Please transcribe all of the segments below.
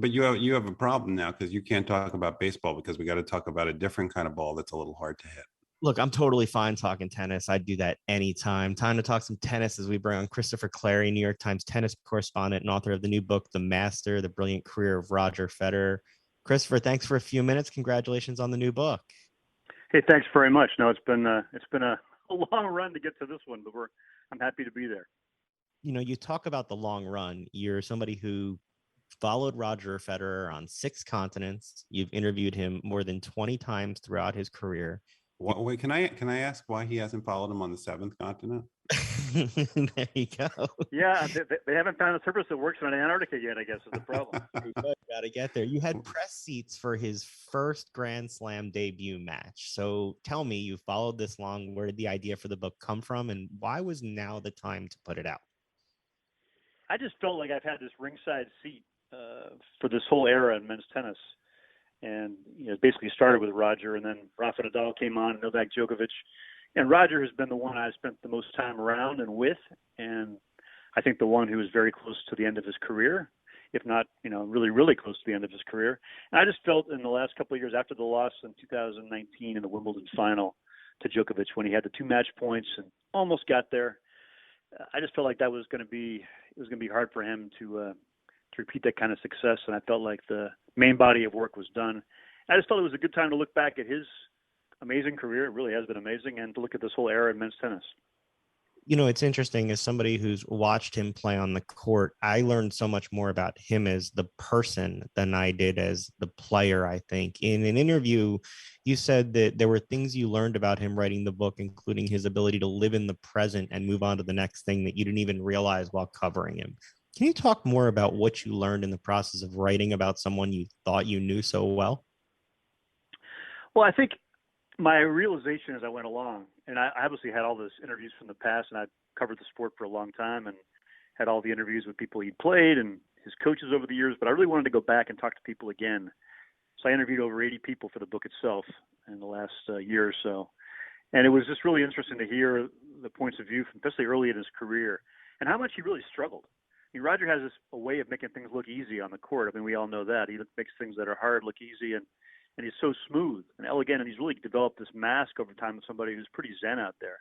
but you have a problem now because you can't talk about baseball because we got to talk about a different kind of ball that's a little hard to hit. Look, I'm totally fine talking tennis. I'd do that anytime. Time to talk some tennis as we bring on Christopher Clarey, New York Times tennis correspondent and author of the new book, The Master, The Brilliant Career of Roger Federer. Christopher, thanks for a few minutes. Congratulations on the new book. Hey, thanks very much. No, it's been a long run to get to this one, but I'm happy to be there. You know, you talk about the long run. You're somebody who followed Roger Federer on 6 continents. You've interviewed him more than 20 times throughout his career. Wait, can I ask why he hasn't followed him on the 7th continent? There you go. Yeah, they haven't found a surface that works on Antarctica yet, I guess, is the problem. You got to get there. You had press seats for his first Grand Slam debut match. So tell me, you followed this long. Where did the idea for the book come from? And why was now the time to put it out? I just felt like I've had this ringside seat for this whole era in men's tennis. And it basically started with Roger, and then Rafa Nadal came on, Novak Djokovic. And Roger has been the one I spent the most time around and with, and I think the one who was very close to the end of his career, if not, really, really close to the end of his career. And I just felt in the last couple of years after the loss in 2019 in the Wimbledon final to Djokovic when he had the 2 match points and almost got there, I just felt like it was going to be hard for him to repeat that kind of success. And I felt like the main body of work was done. I just felt it was a good time to look back at his amazing career. It really has been amazing. And to look at this whole era in men's tennis. It's interesting, as somebody who's watched him play on the court, I learned so much more about him as the person than I did as the player, I think. In an interview, you said that there were things you learned about him writing the book, including his ability to live in the present and move on to the next thing that you didn't even realize while covering him. Can you talk more about what you learned in the process of writing about someone you thought you knew so well? Well, I think my realization as I went along, and I obviously had all those interviews from the past, and I've covered the sport for a long time and had all the interviews with people he'd played and his coaches over the years, but I really wanted to go back and talk to people again. So I interviewed over 80 people for the book itself in the last year or so. And it was just really interesting to hear the points of view, from especially early in his career, and how much he really struggled. I mean, Roger has a way of making things look easy on the court. I mean, we all know that. He makes things that are hard look easy, and he's so smooth and elegant, and he's really developed this mask over time of somebody who's pretty zen out there.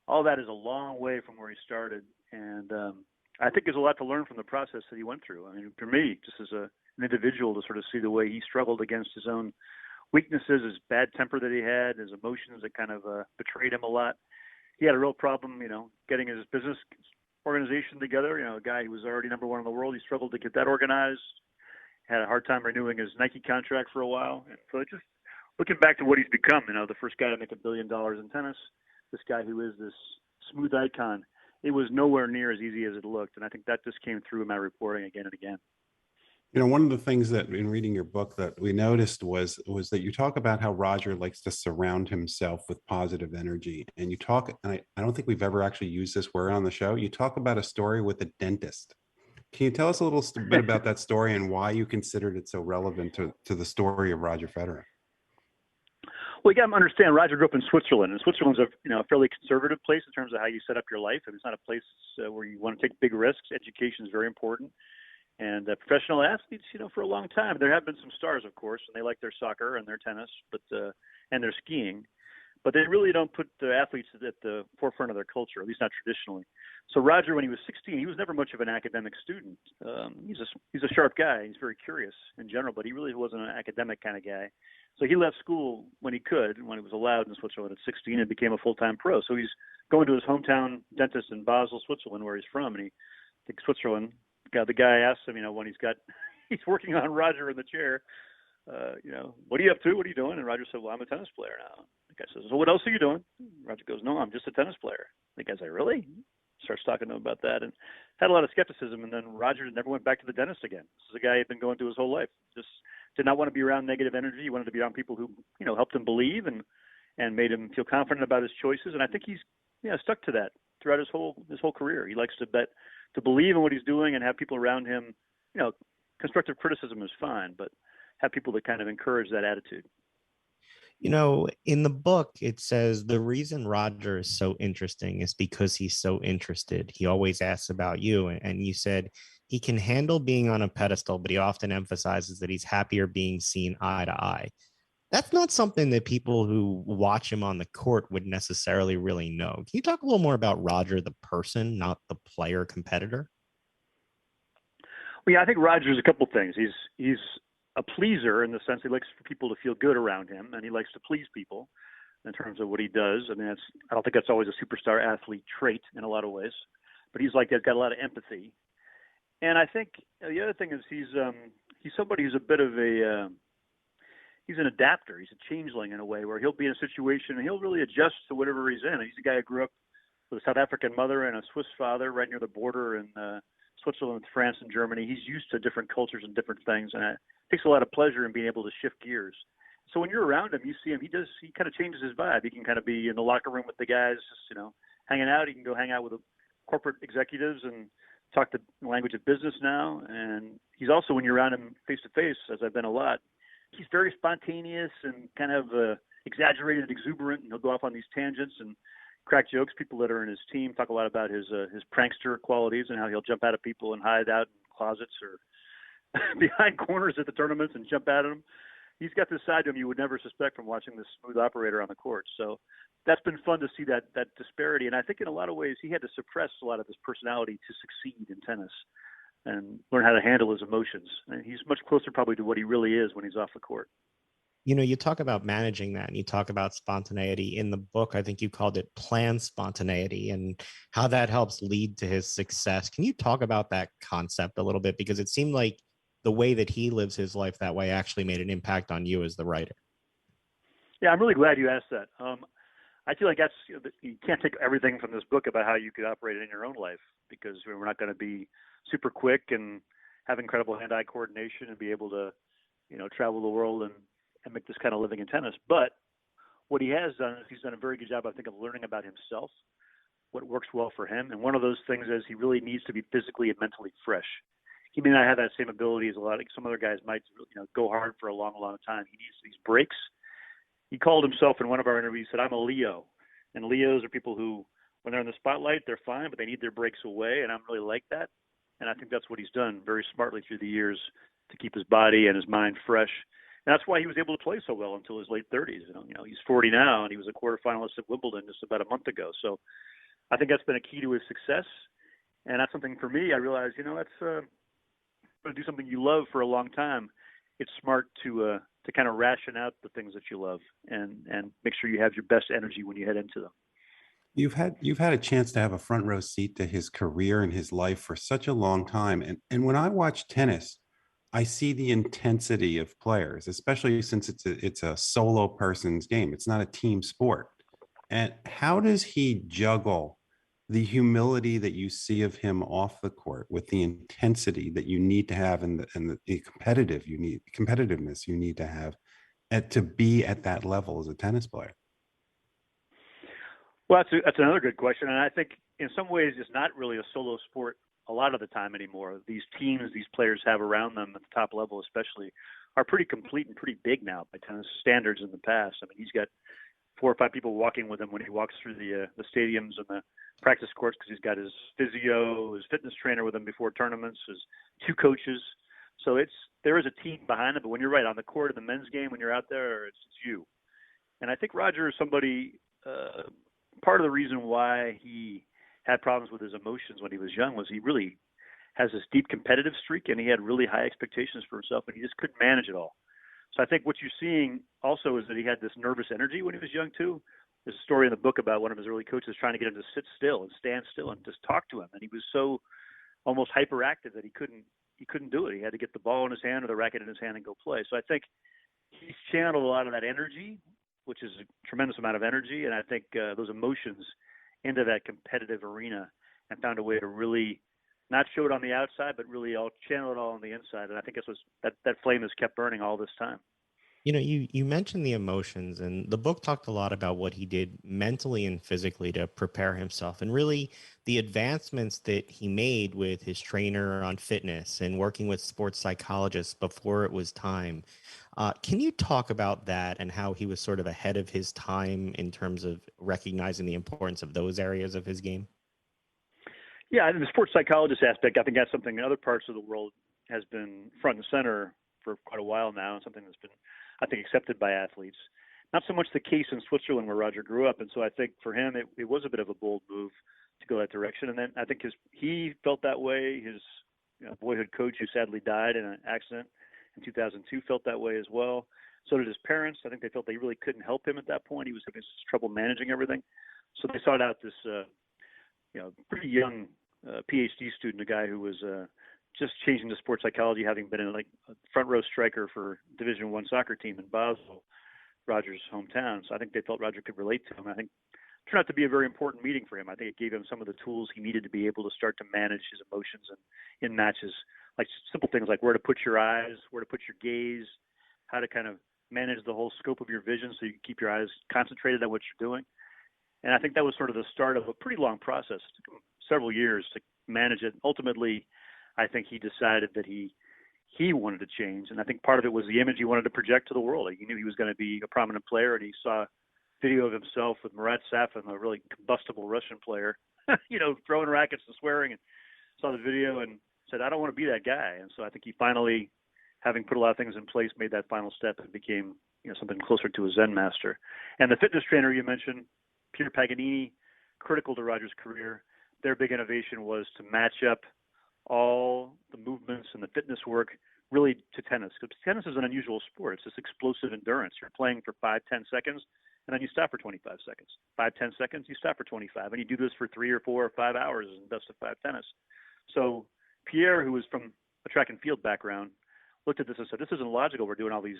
All that is a long way from where he started, and I think there's a lot to learn from the process that he went through. I mean, for me, just as an individual, to sort of see the way he struggled against his own weaknesses, his bad temper that he had, his emotions that kind of betrayed him a lot. He had a real problem, getting his business organization together. A guy who was already number 1 in the world, he struggled to get that organized. Had a hard time renewing his Nike contract for a while. And so just looking back to what he's become, the first guy to make $1 billion in tennis, this guy who is this smooth icon, it was nowhere near as easy as it looked. And I think that just came through in my reporting again and again. One of the things that in reading your book that we noticed was that you talk about how Roger likes to surround himself with positive energy. And you talk, and I don't think we've ever actually used this word on the show. You talk about a story with a dentist. Can you tell us a little bit about that story and why you considered it so relevant to the story of Roger Federer? Well, you got to understand, Roger grew up in Switzerland, and Switzerland's a fairly conservative place in terms of how you set up your life. I mean, it's not a place where you want to take big risks. Education is very important. And professional athletes, for a long time, there have been some stars, of course, and they like their soccer and their tennis, and their skiing. But they really don't put the athletes at the forefront of their culture, at least not traditionally. So Roger, when he was 16, he was never much of an academic student. He's a sharp guy. He's very curious in general, but he really wasn't an academic kind of guy. So he left school when he could, when he was allowed in Switzerland at 16, and became a full-time pro. So he's going to his hometown dentist in Basel, Switzerland, where he's from, and he thinks Switzerland. The guy asks him, when he's working on Roger in the chair, what are you up to? What are you doing? And Roger said, well, I'm a tennis player now. The guy says, so what else are you doing? Roger goes, no, I'm just a tennis player. The guy's like, really? Starts talking to him about that and had a lot of skepticism. And then Roger never went back to the dentist again. This is a guy he'd been going through his whole life. Just did not want to be around negative energy. He wanted to be around people who, helped him believe and made him feel confident about his choices. And I think he's stuck to that throughout his whole career. He likes to believe in what he's doing and have people around him. Constructive criticism is fine, but have people that kind of encourage that attitude. In the book, it says the reason Roger is so interesting is because he's so interested. He always asks about you. And you said He can handle being on a pedestal, but he often emphasizes that he's happier being seen eye to eye. That's not something that people who watch him on the court would necessarily really know. Can you talk a little more about Roger, the person, not the player competitor? Well, yeah, I think Roger's a couple things. He's a pleaser in the sense he likes for people to feel good around him, and he likes to please people in terms of what he does. I mean, I don't think that's always a superstar athlete trait in a lot of ways, but he's got a lot of empathy. And I think the other thing is he's somebody who's a bit of he's an adapter. He's a changeling in a way where he'll be in a situation and he'll really adjust to whatever he's in. He's a guy who grew up with a South African mother and a Swiss father right near the border in Switzerland, France, and Germany. He's used to different cultures and different things, and it takes a lot of pleasure in being able to shift gears. So when you're around him, you see him. He kind of changes his vibe. He can kind of be in the locker room with the guys, just hanging out. He can go hang out with the corporate executives and talk the language of business now. And he's also, when you're around him face to face, as I've been a lot, he's very spontaneous and kind of exaggerated, exuberant, and he'll go off on these tangents and crack jokes. People that are in his team talk a lot about his prankster qualities and how he'll jump out at people and hide out in closets or behind corners at the tournaments and jump at them. He's got this side to him you would never suspect from watching this smooth operator on the court. So that's been fun to see that disparity. And I think in a lot of ways he had to suppress a lot of his personality to succeed in tennis and learn how to handle his emotions. And he's much closer probably to what he really is when he's off the court. You talk about managing that and you talk about spontaneity in the book. I think you called it planned spontaneity and how that helps lead to his success. Can you talk about that concept a little bit? Because it seemed like the way that he lives his life that way actually made an impact on you as the writer. Yeah, I'm really glad you asked that. I feel like you can't take everything from this book about how you could operate it in your own life, because we're not going to be super quick and have incredible hand-eye coordination and be able to, travel the world and make this kind of living in tennis. But what he has done is he's done a very good job, I think, of learning about himself, what works well for him. And one of those things is he really needs to be physically and mentally fresh. He may not have that same ability as some other guys might, go hard for a long, long time. He needs these breaks. He called himself in one of our interviews, said, "I'm a Leo." And Leos are people who, when they're in the spotlight, they're fine, but they need their breaks away. And I'm really like that. And I think that's what he's done very smartly through the years to keep his body and his mind fresh. And that's why he was able to play so well until his late 30s. He's 40 now, and he was a quarterfinalist at Wimbledon just about a month ago. So I think that's been a key to his success. And that's something for me. I realized, that's to do something you love for a long time. It's smart to kind of ration out the things that you love and make sure you have your best energy when you head into them. You've had a chance to have a front row seat to his career and his life for such a long time. And when I watch tennis, I see the intensity of players, especially since it's a solo person's game. It's not a team sport. And how does he juggle the humility that you see of him off the court with the intensity that you need to have and the competitiveness you need to have to be at that level as a tennis player? Well, that's another good question. And I think in some ways it's not really a solo sport a lot of the time anymore. These teams these players have around them at the top level especially are pretty complete and pretty big now by tennis standards in the past. I mean, he's got 4 or 5 people walking with him when he walks through the stadiums and the practice courts, because he's got his physio, his fitness trainer with him before tournaments, his 2 coaches. So there is a team behind him. But when you're right on the court in the men's game, when you're out there, it's you. And I think Roger is somebody, part of the reason why he had problems with his emotions when he was young was he really has this deep competitive streak, and he had really high expectations for himself, and he just couldn't manage it all. So I think what you're seeing also is that he had this nervous energy when he was young too. There's a story in the book about one of his early coaches trying to get him to sit still and stand still and just talk to him. And he was so almost hyperactive that he couldn't do it. He had to get the ball in his hand or the racket in his hand and go play. So I think he's channeled a lot of that energy, which is a tremendous amount of energy. And I think those emotions into that competitive arena and found a way to really not show it on the outside, but really all channel it all on the inside. And I think that flame has kept burning all this time. You mentioned the emotions, and the book talked a lot about what he did mentally and physically to prepare himself, and really the advancements that he made with his trainer on fitness and working with sports psychologists before it was time. Can you talk about that and how he was sort of ahead of his time in terms of recognizing the importance of those areas of his game? Yeah, and the sports psychologist aspect, I think that's something in other parts of the world has been front and center for quite a while now, and something that's been, I think, accepted by athletes. Not so much the case in Switzerland where Roger grew up, and so I think for him it was a bit of a bold move to go that direction. And then I think he felt that way. His boyhood coach, who sadly died in an accident in 2002, felt that way as well. So did his parents. I think they felt they really couldn't help him at that point. He was having trouble managing everything. So they sought out this pretty young PhD student, a guy who was just changing to sports psychology, having been in like a front row striker for Division I soccer team in Basel, Roger's hometown. So I think they felt Roger could relate to him. I think it turned out to be a very important meeting for him. I think it gave him some of the tools he needed to be able to start to manage his emotions and in matches, like simple things like where to put your eyes, where to put your gaze, how to kind of manage the whole scope of your vision so you can keep your eyes concentrated on what you're doing. And I think that was sort of the start of a pretty long process. It took him several years to manage it. Ultimately, I think he decided that he wanted to change. And I think part of it was the image he wanted to project to the world. He knew he was going to be a prominent player, and he saw video of himself with Murat Safin, a really combustible Russian player, throwing rackets and swearing, and saw the video and said, I don't want to be that guy. And so I think he finally, having put a lot of things in place, made that final step and became something closer to a Zen master. And the fitness trainer you mentioned, Peter Paganini, critical to Roger's career, their big innovation was to match up all the movements and the fitness work really to tennis. Because tennis is an unusual sport. It's this explosive endurance. You're playing for 5-10 seconds, and then you stop for 25 seconds. 5-10 seconds, you stop for 25. And you do this for 3 or 4 or 5 hours in best of 5 tennis. So Pierre, who was from a track and field background, looked at this and said, this isn't logical. We're doing all these,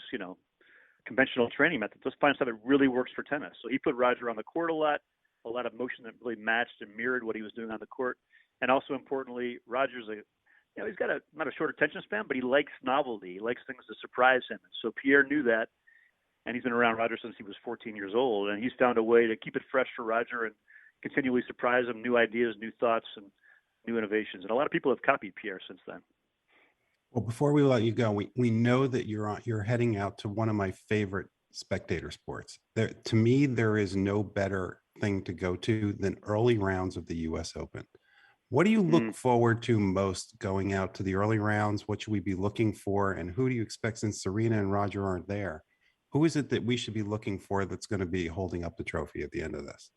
conventional training methods. Let's find something that really works for tennis. So he put Roger on the court a lot of motion that really matched and mirrored what he was doing on the court. And also importantly, Roger's he's got not a short attention span, but he likes novelty. He likes things to surprise him. And so Pierre knew that, and he's been around Roger since he was 14 years old. And he's found a way to keep it fresh for Roger and continually surprise him, new ideas, new thoughts, and new innovations. And a lot of people have copied Pierre since then. Well, before we let you go, we know that you're heading out to one of my favorite spectator sports. To me, there is no better thing to go to than early rounds of the U.S. Open. What do you look forward to most going out to the early rounds? What should we be looking for? And who do you expect, since Serena and Roger aren't there? Who is it that we should be looking for that's going to be holding up the trophy at the end of this?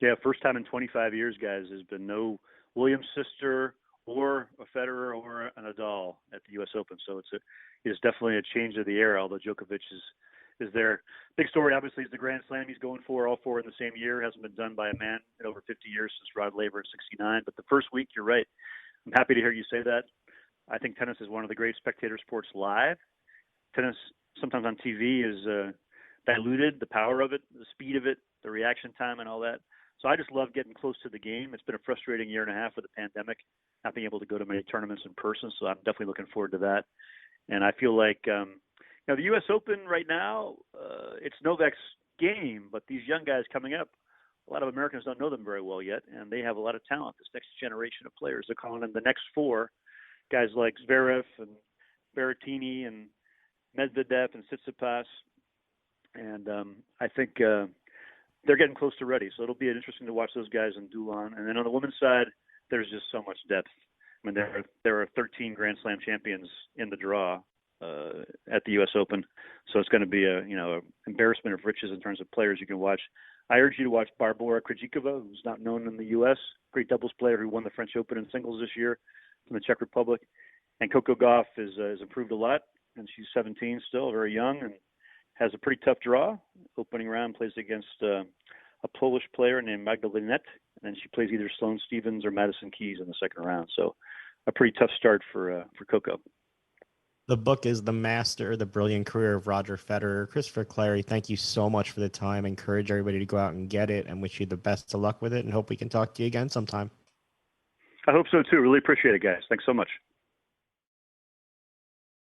Yeah, first time in 25 years, guys, there's been no Williams sister or a Federer or a Nadal at the U.S. Open. So it's definitely a change of the era, although Djokovic is there. Big story, obviously, is the Grand Slam he's going for, all 4 in the same year. Hasn't been done by a man in over 50 years since Rod Laver in 69. But the first week, you're right. I'm happy to hear you say that. I think tennis is one of the great spectator sports live. Tennis, sometimes on TV, is diluted, the power of it, the speed of it, the reaction time and all that. So I just love getting close to the game. It's been a frustrating year and a half with the pandemic, not being able to go to many tournaments in person. So I'm definitely looking forward to that. And I feel like, the U.S. Open right now, it's Novak's game, but these young guys coming up, a lot of Americans don't know them very well yet, and they have a lot of talent, this next generation of players. They're calling them the next 4, guys like Zverev and Berrettini and Medvedev and Tsitsipas. And I think they're getting close to ready. So it'll be interesting to watch those guys in Dulan. And then on the women's side, there's just so much depth. I mean, there are 13 Grand Slam champions in the draw at the U.S. Open. So it's going to be a embarrassment of riches in terms of players you can watch. I urge you to watch Barbora Krejcikova, who's not known in the U.S., great doubles player who won the French Open in singles this year from the Czech Republic. And Coco Gauff has improved a lot, and she's 17 still, very young, and has a pretty tough draw. Opening round plays against a Polish player named Magdalena, and then she plays either Sloane Stephens or Madison Keys in the second round. So a pretty tough start for Coco. The book is The Master, The Brilliant Career of Roger Federer. Christopher Clarey, thank you so much for the time. I encourage everybody to go out and get it, and wish you the best of luck with it, and hope we can talk to you again sometime. I hope so too. Really appreciate it, guys. Thanks so much.